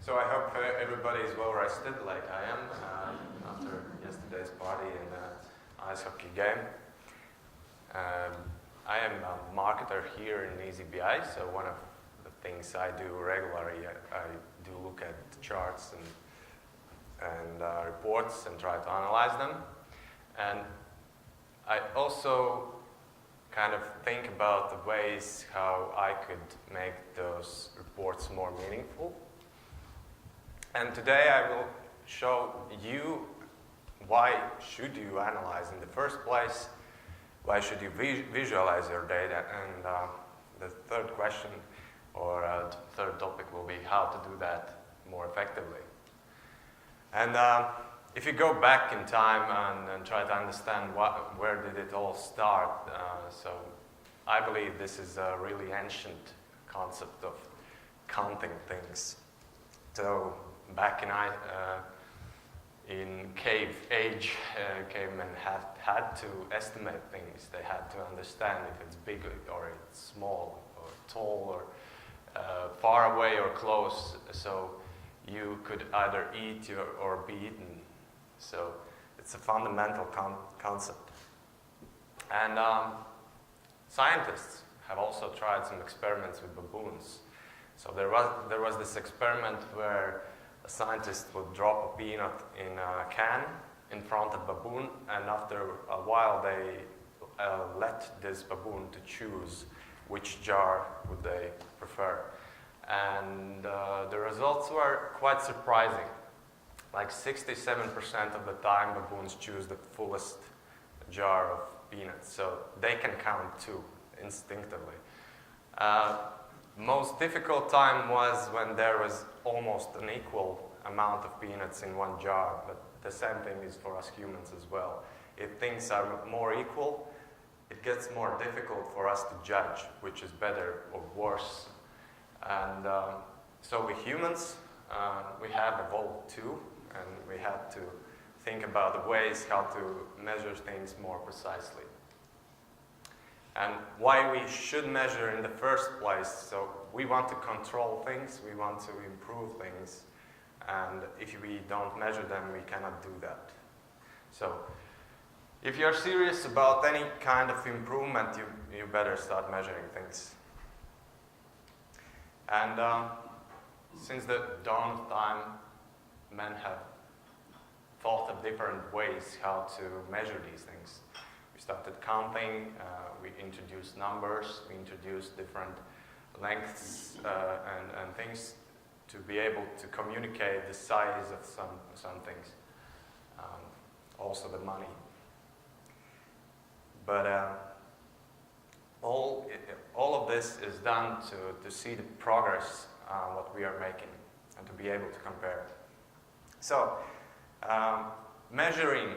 So I hope everybody is well rested, like I am, after yesterday's party and ice hockey game. I am a marketer here in eazyBI, so one of the things I do regularly, I do look at charts and reports and try to analyze them. And I also kind of think about the ways how I could make those reports more meaningful. And today I will show you why should you analyze in the first place, why should you visualize your data, and the third question or third topic will be how to do that more effectively. And if you go back in time and try to understand where did it all start, so I believe this is a really ancient concept of counting things. So back in cave age, cavemen had to estimate things. They had to understand if it's big or it's small, or tall, or far away or close. So you could either eat or be eaten. So it's a fundamental concept. And scientists have also tried some experiments with baboons. So there was this experiment where a scientist would drop a peanut in a can in front of a baboon, and after a while they let this baboon to choose which jar would they prefer. And the results were quite surprising. Like 67% of the time baboons choose the fullest jar of peanuts, so they can count too, instinctively. Most difficult time was when there was almost an equal amount of peanuts in one jar, but the same thing is for us humans as well. If things are more equal, it gets more difficult for us to judge which is better or worse. And so we humans, we have evolved too, and we had to think about the ways how to measure things more precisely. And why we should measure in the first place. So we want to control things, we want to improve things, and if we don't measure them, we cannot do that. So if you're serious about any kind of improvement, you better start measuring things. And since the dawn of time, men have thought of different ways how to measure these things. We started counting, we introduced numbers, we introduced different lengths and things to be able to communicate the size of some things, also the money. But all of this is done to see the progress what we are making and to be able to compare. So measuring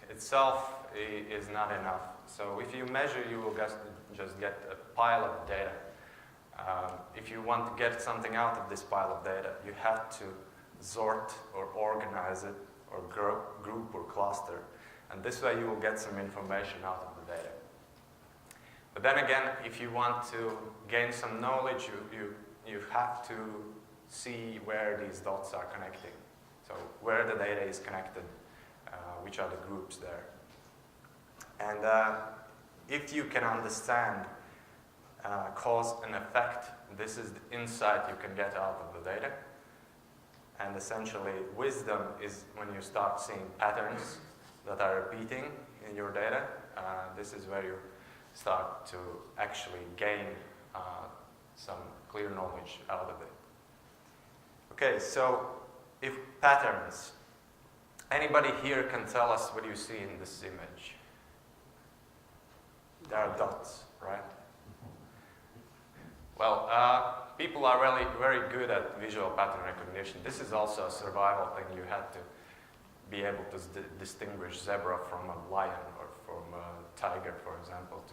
itself is not enough. So if you measure, you will just get a pile of data. If you want to get something out of this pile of data, you have to sort or organize it or group or cluster. And this way you will get some information out of the data. But then again, if you want to gain some knowledge, you have to see where these dots are connecting. So where the data is connected, which are the groups there. And if you can understand cause and effect, this is the insight you can get out of the data. And essentially, wisdom is when you start seeing patterns that are repeating in your data. This is where you start to actually gain some clear knowledge out of it. Okay, so if patterns, anybody here can tell us what you see in this image? There are dots, right? Well, people are really very good at visual pattern recognition. This is also a survival thing. You had to be able to distinguish zebra from a lion or from a tiger, for example,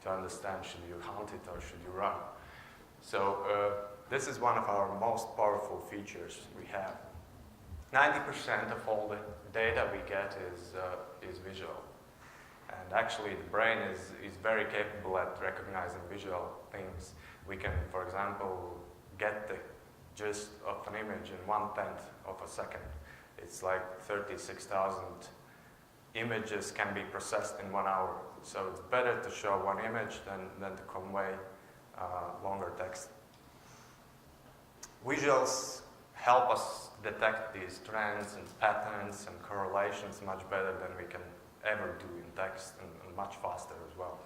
to understand should you hunt it or should you run. So this is one of our most powerful features we have. 90% of all the data we get is visual. And actually the brain is very capable at recognizing visual things. We can, for example, get the just of an image in 1/10 of a second. It's like 36,000 images can be processed in 1 hour. So it's better to show one image than to convey longer text. Visuals help us detect these trends and patterns and correlations much better than we can ever do in text, and much faster as well.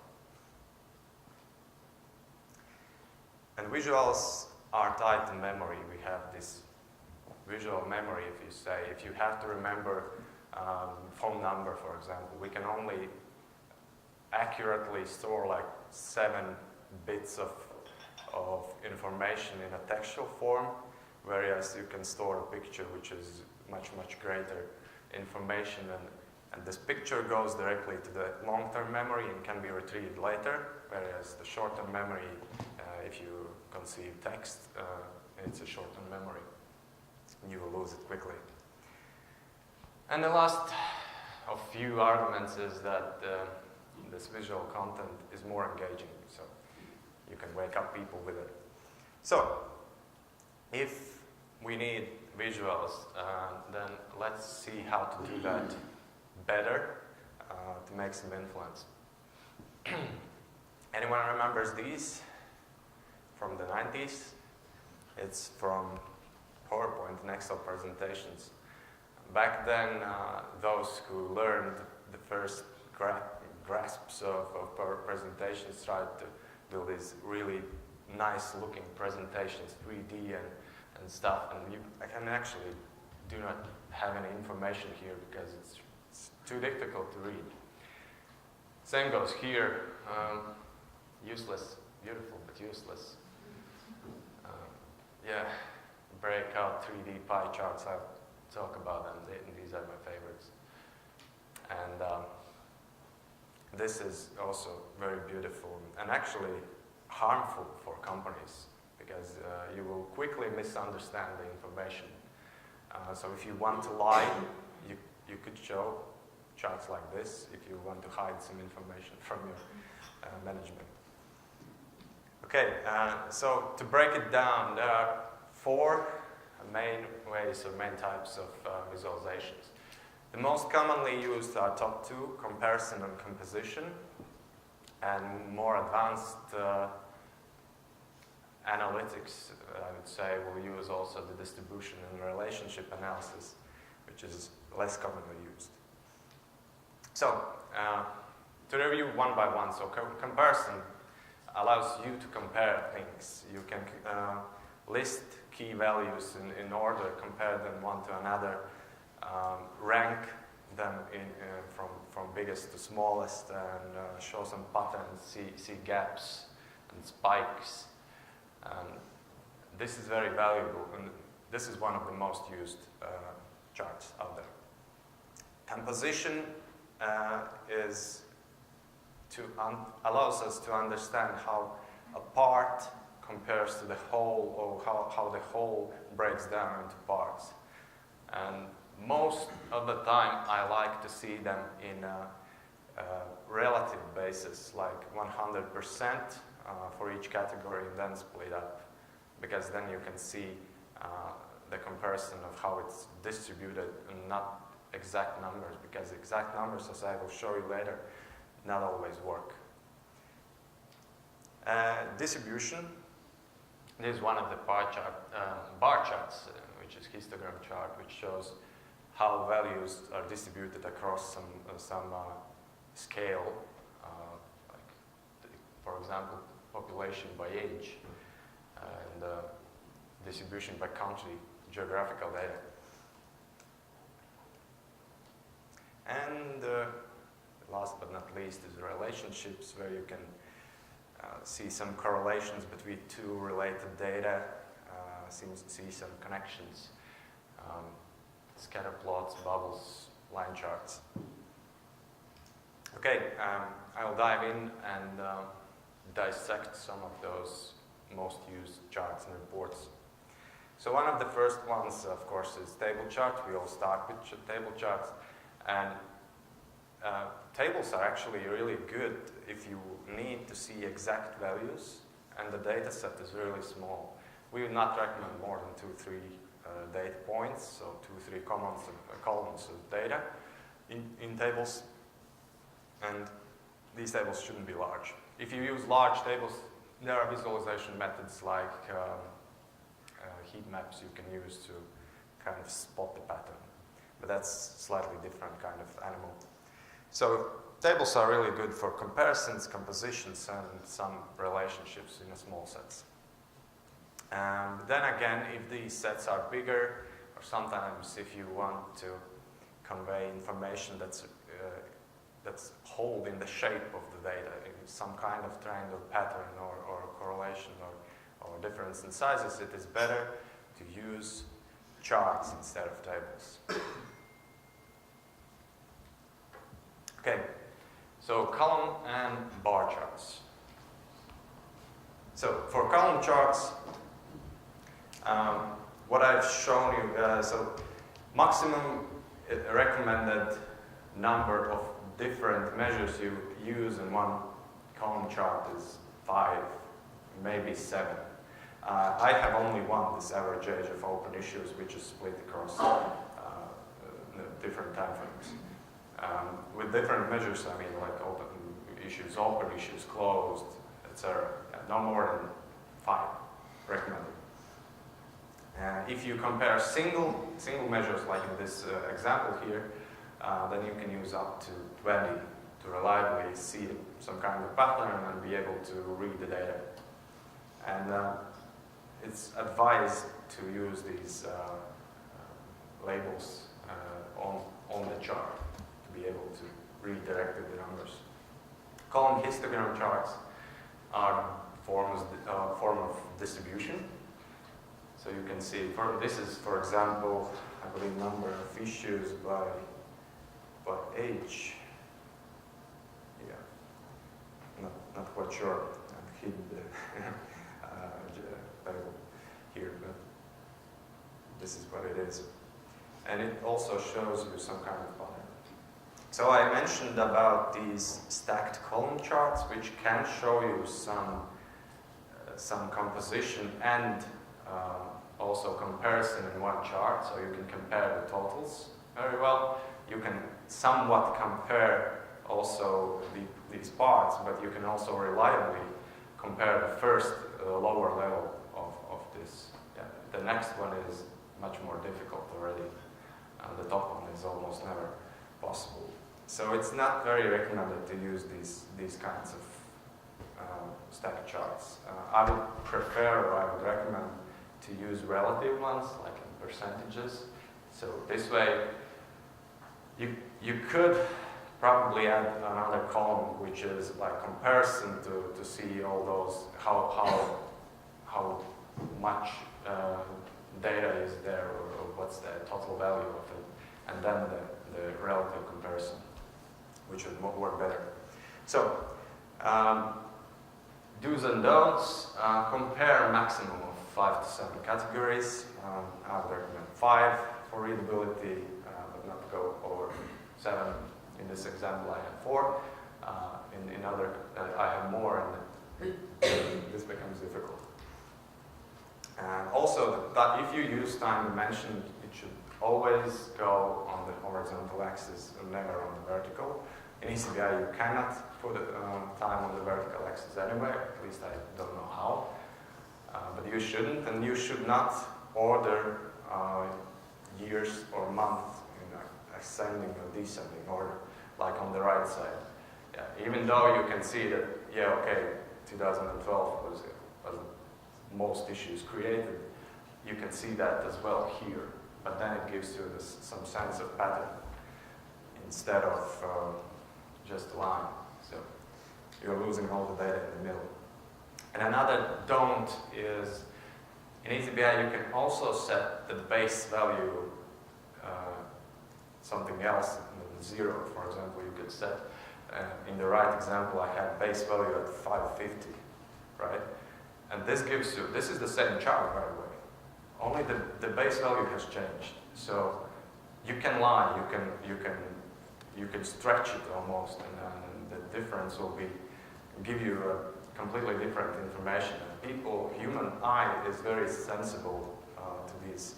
And visuals are tied to memory. We have this visual memory, if you say. If you have to remember phone number, for example, we can only accurately store like 7 bits of information in a textual form, whereas you can store a picture which is much, much greater information, and this picture goes directly to the long-term memory and can be retrieved later, whereas the short-term memory, if you conceive text, it's a short-term memory. You will lose it quickly. And the last of few arguments is that this visual content is more engaging, so you can wake up people with it. So, if we need visuals, then let's see how to do that better to make some influence. Anyone remembers these from the 90s? It's from PowerPoint and Excel presentations. Back then, those who learned the first grasps of presentations tried to build these really nice looking presentations, 3D and stuff, and I can actually do not have any information here because it's too difficult to read. Same goes here. Useless, beautiful but useless. Yeah, breakout 3D pie charts, I'll talk about them. These are my favorites. And this is also very beautiful and actually harmful for companies because you will quickly misunderstand the information. So if you want to lie, you could show charts like this if you want to hide some information from your management. Okay, so to break it down, there are 4 main ways or main types of visualizations. The most commonly used are top 2, comparison and composition, and more advanced analytics, I would say, will use also the distribution and relationship analysis, which is less commonly used. So, to review one by one, so comparison allows you to compare things. You can list key values in order, compare them one to another, rank them from biggest to smallest, and show some patterns, see gaps and spikes. This is very valuable, and this is one of the most used charts out there. Composition allows us to understand how a part compares to the whole, or how the whole breaks down into parts. And most of the time I like to see them in a relative basis, like 100% for each category, and then split up, because then you can see the comparison of how it's distributed and not exact numbers, because exact numbers, as I will show you later, not always work. Distribution. This is one of the bar charts, which is histogram chart, which shows how values are distributed across some scale, like, for example, population by age, and distribution by country, geographical data. And last but not least is relationships, where you can see some correlations between 2 related data, see some connections, scatter plots, bubbles, line charts. Okay, I will dive in and dissect some of those most used charts and reports. So one of the first ones, of course, is table charts. We all start with table charts. And tables are actually really good if you need to see exact values and the data set is really small. we would not recommend more than 2-3 data points, so 2-3 columns of data in tables, and these tables shouldn't be large. If you use large tables, there are visualization methods like heat maps you can use to kind of spot the pattern, but that's slightly different kind of animal. So tables are really good for comparisons, compositions, and some relationships in a small sets. Then again, if these sets are bigger, or sometimes if you want to convey information that's holding the shape of the data, some kind of triangle pattern or correlation or difference in sizes, it is better to use charts instead of tables. Okay, so column and bar charts. So for column charts, what I've shown you, so maximum recommended number of different measures you use in one column chart is 5, maybe 7. I have only one, this average age of open issues, which is split across different time frames. With different measures, I mean like open issues, closed, etc. No more than 5 recommended. If you compare single measures, like in this example here, then you can use up to 20 to reliably see some kind of pattern and be able to read the data. And it's advised to use these labels on the chart to be able to read directly the numbers. Column histogram charts are form of distribution. So you can see, this is, for example, I believe number of issues by age. Yeah, not quite sure. I've hidden the table here, but this is what it is. And it also shows you some kind of pattern. So I mentioned about these stacked column charts, which can show you some composition and also comparison in one chart, so you can compare the totals very well. You can somewhat compare also these parts, but you can also reliably compare the first lower level of this. Yeah, the next one is much more difficult already. The top one is almost never possible. So it's not very recommended to use these kinds of stacked charts. I would prefer, or I would recommend, to use relative ones, like in percentages. So this way, you could probably add another column, which is like comparison to see all those, how much data is there, or what's the total value of it, and then the relative comparison, which would work better. So, do's and don'ts, compare a maximum of 5 to 7 categories. I would recommend 5 for readability, but not go over 7. In this example, I have 4. In other, I have more, and this becomes difficult. And also, that if you use time dimension, it should always go on the horizontal axis and never on the vertical. In eazyBI, you cannot put time on the vertical axis anyway, at least I don't know how. But you shouldn't, and you should not order years or months in ascending or descending order, like on the right side. Yeah, even though you can see that, yeah, okay, 2012 was most issues created, you can see that as well here, but then it gives you some sense of pattern instead of just a line. So you're losing all the data in the middle. And another don't is, in eazyBI you can also set the base value something else, 0, for example, you could set. In the right example, I had base value at 550, right? And this gives you, this is the same chart, by the way. Only the base value has changed. So you can lie, you can stretch it almost, and the difference will give you a completely different information. And human eye is very sensible to these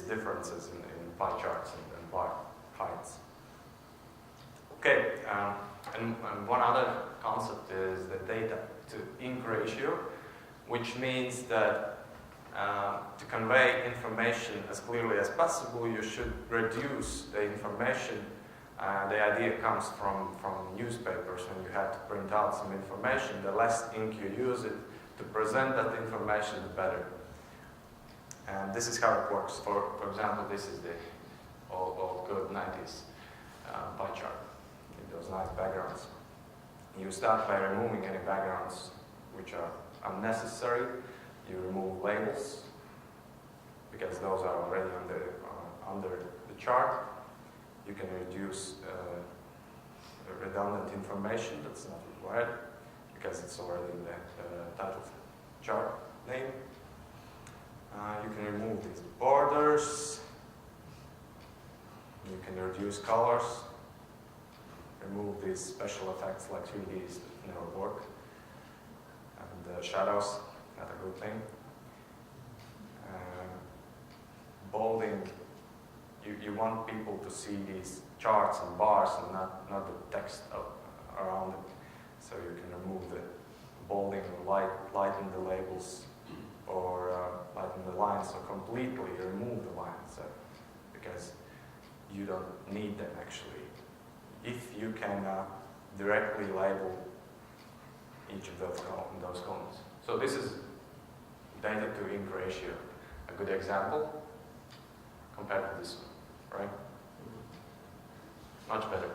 differences in pie charts and bar heights. Okay, and one other concept is the data to ink ratio, which means that to convey information as clearly as possible, you should reduce the information. The idea comes from newspapers. When you have to print out some information, the less ink you use it to present that information, the better. And this is how it works. For example, this is the old good 90s pie chart with those nice backgrounds. You start by removing any backgrounds which are unnecessary. You remove labels because those are already under the chart. You can reduce redundant information that's not required because it's already in the title chart name. You can remove these borders. You can reduce colors. Remove these special effects like 3Ds that never work. And shadows, not a good thing. Bolding. You want people to see these charts and bars and not the text around it. So you can remove the bolding or lighten the labels or lighten the lines or completely remove the lines because you don't need them actually. If you can directly label each of those columns. So this is data to ink ratio, a good example compared to this one, right? Much better.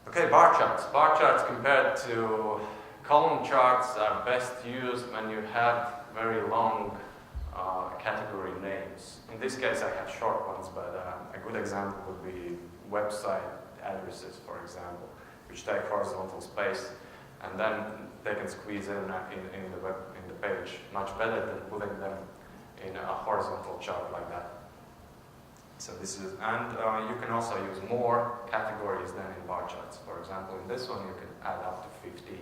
Okay, bar charts. Bar charts compared to column charts are best used when you have very long category names. In this case, I have short ones, but a good example would be website addresses, for example, which take horizontal space, and then they can squeeze in the page much better than putting them in a horizontal chart like that. So this is, and you can also use more categories than in bar charts. For example, in this one, you can add up to 15.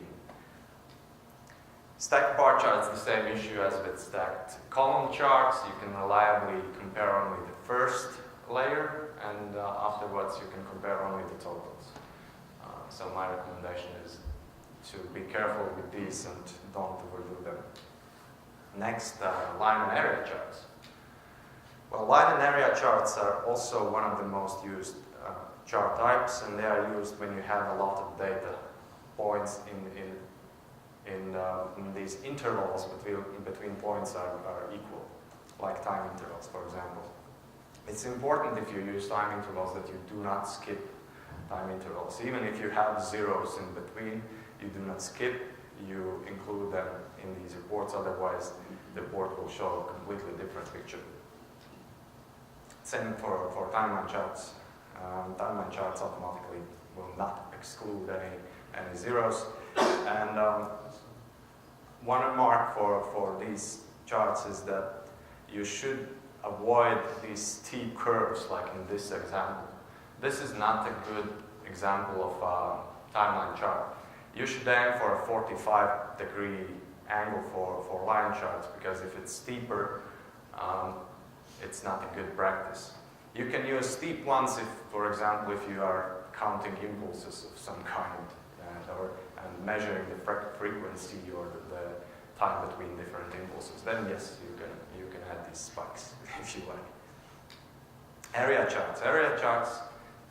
Stacked bar charts, the same issue as with stacked column charts. You can reliably compare only the first layer, and afterwards you can compare only the totals. So my recommendation is to be careful with these and don't overdo them. Next, line and area charts. Well, line and area charts are also one of the most used chart types, and they are used when you have a lot of data points in these intervals between points are equal, like time intervals, for example. It's important if you use time intervals that you do not skip time intervals. Even if you have zeros in between, you do not skip, you include them in these reports, otherwise the report will show a completely different picture. Same for timeline charts. Timeline charts automatically will not exclude any zeros. And one remark for these charts is that you should avoid these steep curves like in this example. This is not a good example of a timeline chart. You should aim for a 45-degree angle for line charts, because if it's steeper, it's not a good practice. You can use steep ones if, for example, if you are counting impulses of some kind and measuring the frequency or the time between different impulses. Then yes, you can add these spikes if you like. Area charts. Area charts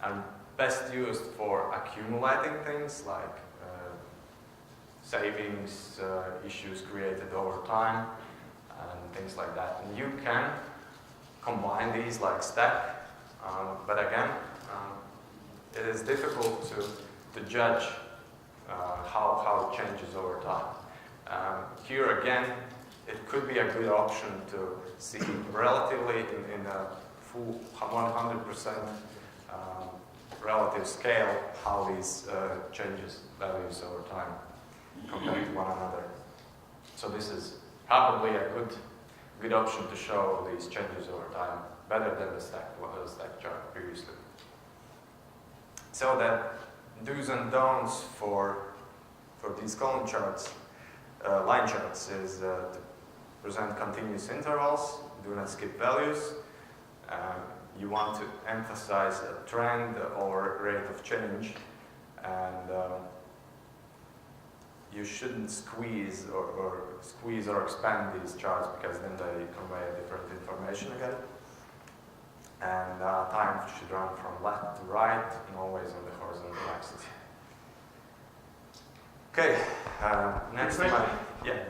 are best used for accumulating things like savings, issues created over time, and things like that. And you can combine these like stack, but again, it is difficult to judge how it changes over time. Here again, it could be a good option to see relatively in a full 100% relative scale how these changes values over time compared to one another. So this is probably a good option to show these changes over time, better than the stacked chart previously. So the do's and don'ts for for these column charts, line charts, is to present continuous intervals, do not skip values. You want to emphasize a trend or rate of change, and you shouldn't squeeze or expand these charts, because then they convey different information again. And time should run from left to right and always on the horizontal axis. Okay, next one. Yeah.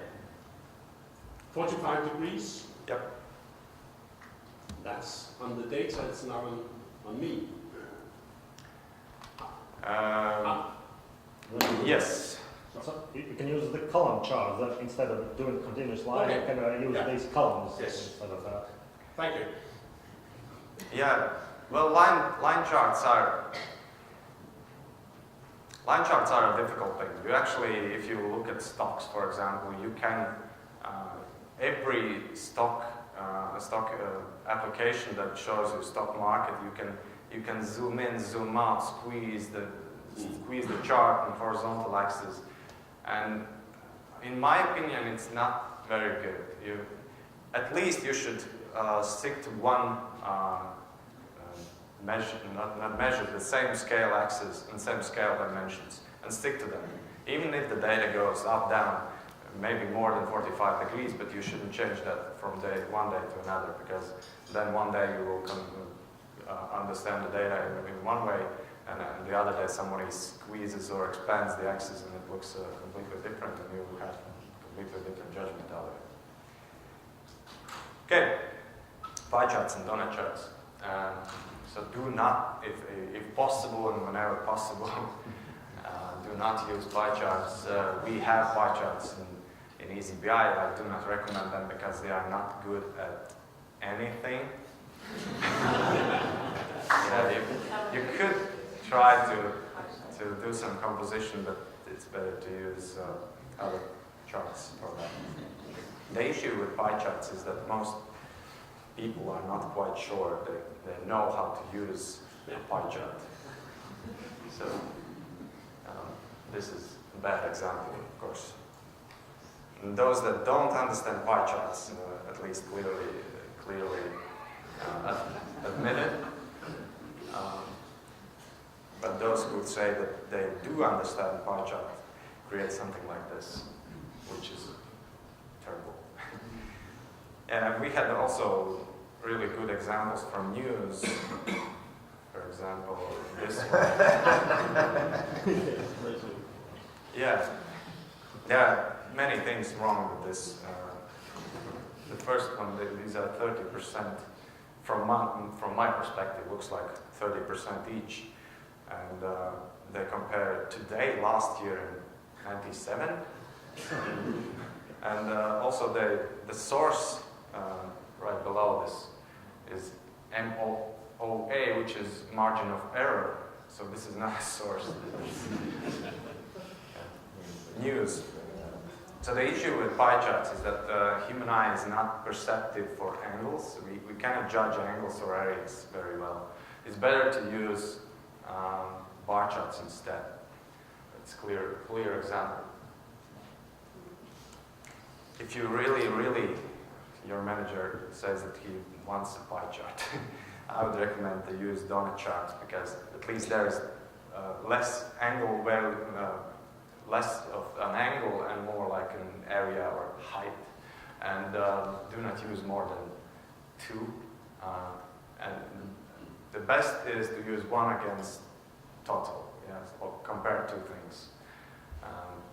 45 degrees. Yep. That's on the data, it's not on me. Yes. So you can use the column chart that instead of doing continuous line, Okay. you can use these columns Yes. instead of that. Thank you. Yeah. Well, line charts are a difficult thing. You actually, if you look at stocks, for example, you can every stock application that shows you stock market, you can zoom in, zoom out, squeeze the chart on horizontal axis, and in my opinion, it's not very good. At least you should stick to one measure, not measure the same scale axis and same scale dimensions, and stick to them. Even if the data goes up, down, maybe more than 45 degrees, but you shouldn't change that from one day to another, because then one day you will understand the data in one way, and the other day somebody squeezes or expands the axis and it looks completely different, and you will have completely different judgment out of it. Okay, pie charts and donut charts. So do not, if possible and whenever possible, do not use pie charts. We have pie charts in eazyBI. I do not recommend them because they are not good at anything. Yeah, you could try to do some composition, but it's better to use other charts for that. The issue with pie charts is that most people are not quite sure they know how to use a pie chart. So this is a bad example, of course. And those that don't understand pie charts, at least clearly admit it. But those who say that they do understand pie chart create something like this, which is terrible. And we had also really good examples from news. For example, this one. Yeah, there are many things wrong with this. The first one, these are 30%. From my perspective, looks like 30% each. And they compare today, last year in 97. And also the source right below this is MOA, which is margin of error. So this is not a source. News. So the issue with pie charts is that human eye is not perceptive for angles. We cannot judge angles or areas very well. It's better to use bar charts instead. It's clear example. If you really, your manager says that he wants a pie chart, I would recommend to use donut charts, because at least there is less of an angle and more like an area or height. And do not use more than 2. And the best is to use 1 against total, yes, or compare 2 things,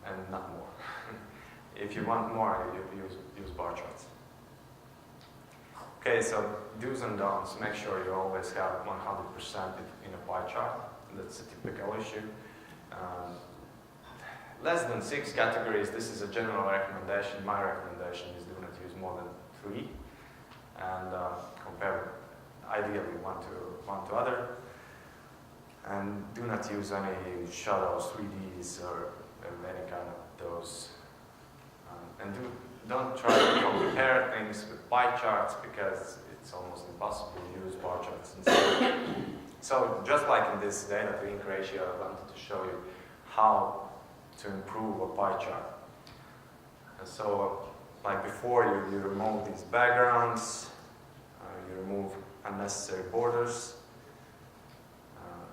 and not more. If you want more, you use bar charts. Okay, so do's and don'ts. Make sure you always have 100% in a pie chart. That's a typical issue. Less than 6 categories. This is a general recommendation. My recommendation is do not use more than 3, and compare ideally one to other. And do not use any shadows, 3Ds, or any kind of those. And don't try to compare things with pie charts, because it's almost impossible to use bar charts instead. So just like in this data to ink ratio, I wanted to show you how to improve a pie chart. And so, like before, you remove these backgrounds, you remove unnecessary borders,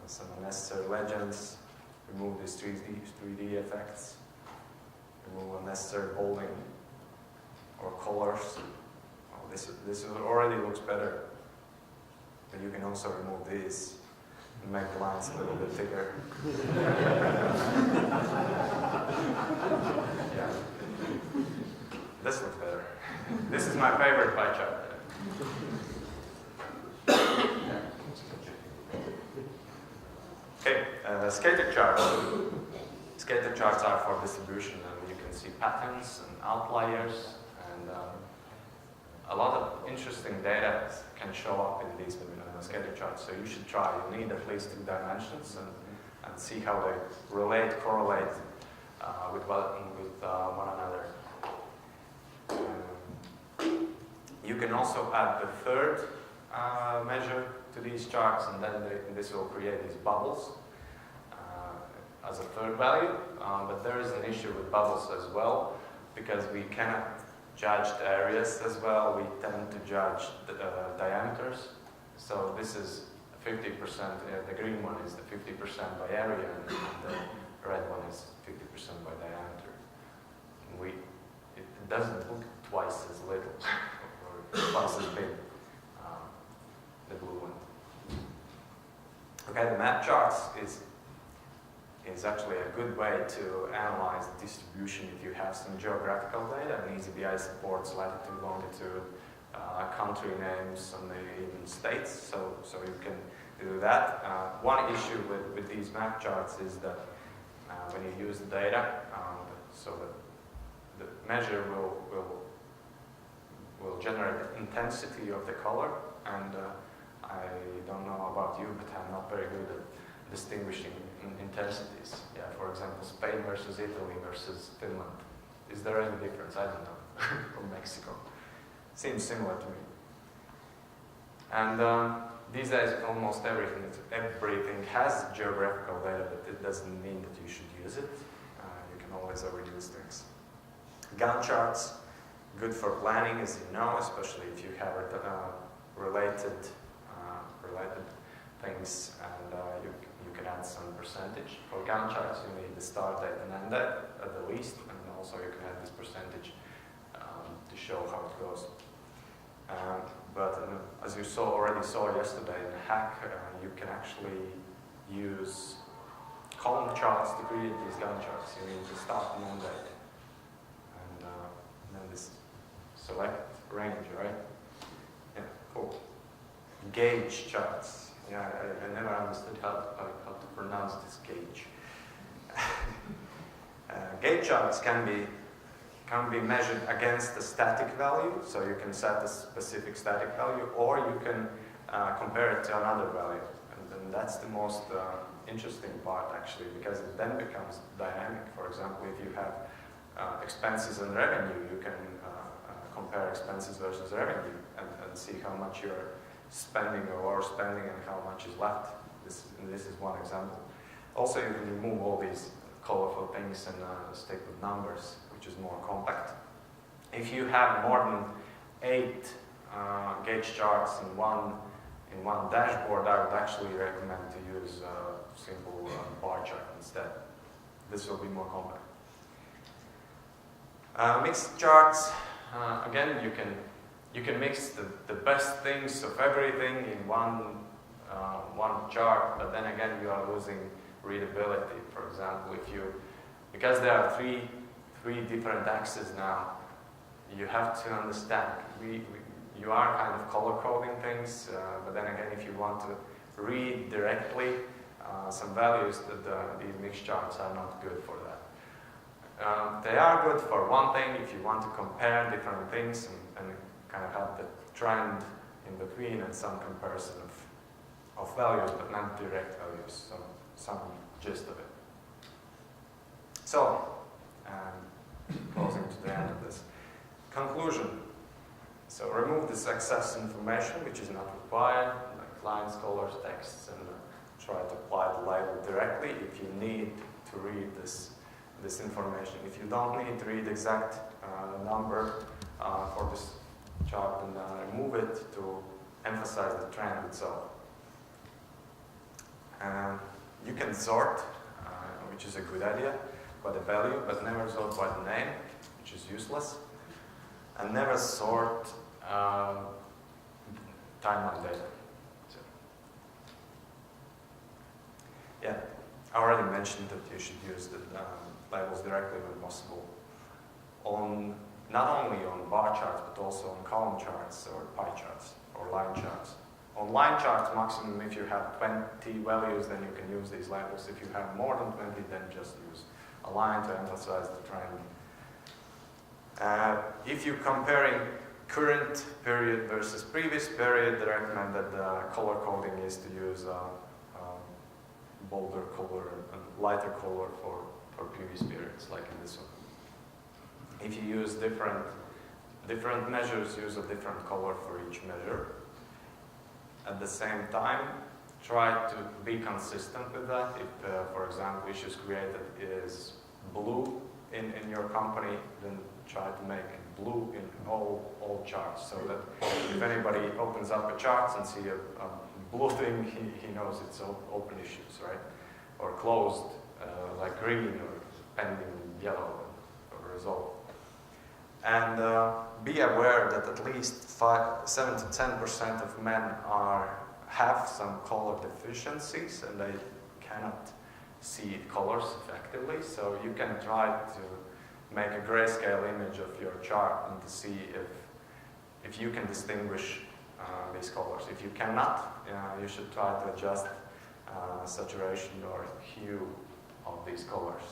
some unnecessary legends, remove these 3D effects, remove unnecessary bolding or colors. Oh, this already looks better, but you can also remove these and make the lines a little bit thicker. Yeah. This looks better. This is my favorite pie chart. Okay, scatter charts. Scatter charts are for distribution, and you can see patterns and outliers, and a lot of interesting data can show up in these scatter charts. So you should try. You need at least 2 dimensions and see how they correlate with one another. You can also add the third measure to these charts, and then this will create these bubbles as a third value. But there is an issue with bubbles as well, because we cannot judge the areas as well. We tend to judge the diameters. So this is 50%, the green one is the 50% by area, and the red one is 50% by diameter. And it doesn't look twice as little or twice as big, the blue one. Okay, the map charts is actually a good way to analyze the distribution if you have some geographical data, and eazyBI supports latitude, longitude, country names, and even states, so you can do that. One issue with these map charts is that when you use the data, so that the measure will generate the intensity of the color, and I don't know about you, but I'm not very good at distinguishing intensities. Yeah, for example, Spain versus Italy versus Finland. Is there any difference? I don't know. Or Mexico. Seems similar to me. And these days, almost everything has geographical data, but it doesn't mean that you should use it. You can always overuse things. Gantt charts, good for planning, as you know, especially if you have related things, and you can add some percentage. For Gantt charts, you need the start date and end date at the least, and also you can add this percentage to show how it goes. But as you already saw yesterday in the hack, you can actually use column charts to create these Gantt charts. You need the start and end date, and then this select range, right? Yeah, cool. Gauge charts. Yeah, I never understood how to pronounce this gauge. Gauge charts can be measured against a static value, so you can set a specific static value, or you can compare it to another value. And that's the most interesting part, actually, because it then becomes dynamic. For example, if you have expenses and revenue, you can compare expenses versus revenue and see how much you're spending or overspending and how much is left. This is one example. Also, you can remove all these colorful things and stick with numbers, which is more compact. If you have more than 8 gauge charts in one dashboard, I would actually recommend to use a simple bar chart instead. This will be more compact. Mixed charts, again, you can mix the best things of everything in one chart, but then again you are losing readability. For example, because there are three different axes now, you have to understand. You are kind of color coding things, but then again, if you want to read directly some values, these mixed charts are not good for that. They are good for one thing if you want to compare different things and kind of have the trend in between and some comparison of values, but not direct values, so some gist of it. So, closing to the end of this. Conclusion. So remove this excess information which is not required, like lines, colors, texts, and try to apply the label directly. If you need to read this this information. If you don't need to read exact number for this chart, then remove it to emphasize the trend itself. You can sort, which is a good idea, by the value, but never sort by the name, which is useless. And never sort timeline data. So, yeah, I already mentioned that you should use the labels directly when possible. Not only on bar charts, but also on column charts or pie charts or line charts. On line charts, maximum, if you have 20 values, then you can use these labels. If you have more than 20, then just use a line to emphasize the trend. If you're comparing current period versus previous period, I recommend that the color coding is to use bolder color and lighter color for previous periods, like in this one. If you use different measures, use a different color for each measure. At the same time, try to be consistent with that. If, for example, issues created is blue in your company, then try to make it blue in all charts, so that if anybody opens up a chart and see a blue thing, he knows it's open issues, right? Or closed, like green, or pending yellow, or resolved. And be aware that at least 7 to 10% of men have some color deficiencies, and they cannot see colors effectively. So you can try to make a grayscale image of your chart and to see if you can distinguish these colors. If you cannot, you should try to adjust saturation or hue of these colors.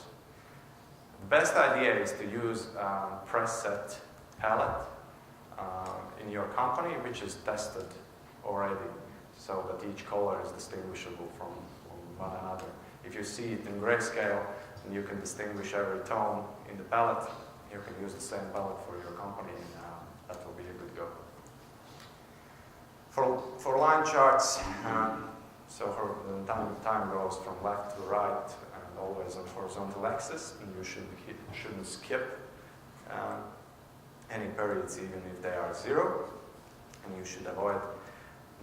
The best idea is to use preset palette in your company, which is tested already, so that each color is distinguishable from one another. If you see it in grayscale and you can distinguish every tone in the palette, you can use the same palette for your company, and that will be a good go. For line charts, so for the time goes from left to right and always on horizontal axis, and you shouldn't skip any periods even if they are 0, and you should avoid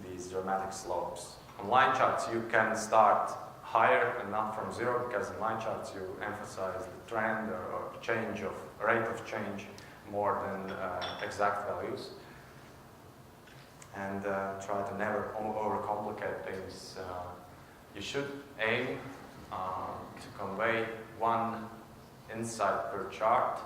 these dramatic slopes. On line charts you can start higher and not from 0, because in line charts you emphasize the trend or change of rate of change more than exact values. And try to never overcomplicate things. You should aim to convey one insight per chart,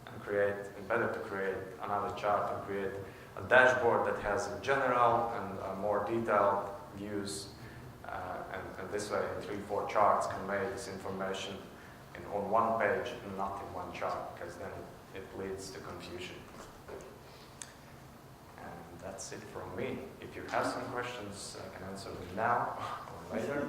and better to create another chart and create a dashboard that has a general and more detailed views, and this way 3-4 charts convey this information on one page and not in one chart, because then it leads to confusion. And that's it from me. If you have some questions, I can answer them now or later.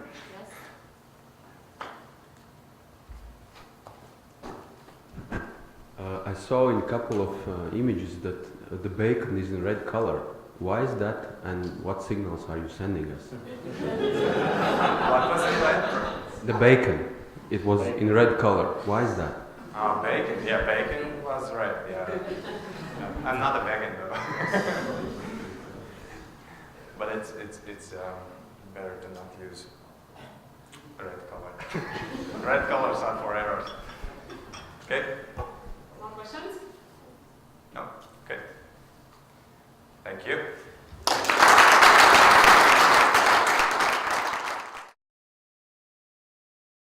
I saw in a couple of images that the bacon is in red color. Why is that, and what signals are you sending us? What was it like? The bacon, it was in red color. Why is that? Bacon. Yeah, bacon was red. Yeah. I'm not a vegan though. But it's better to not use red color. Red colors are for errors. Okay. More questions? No? Okay. Thank you.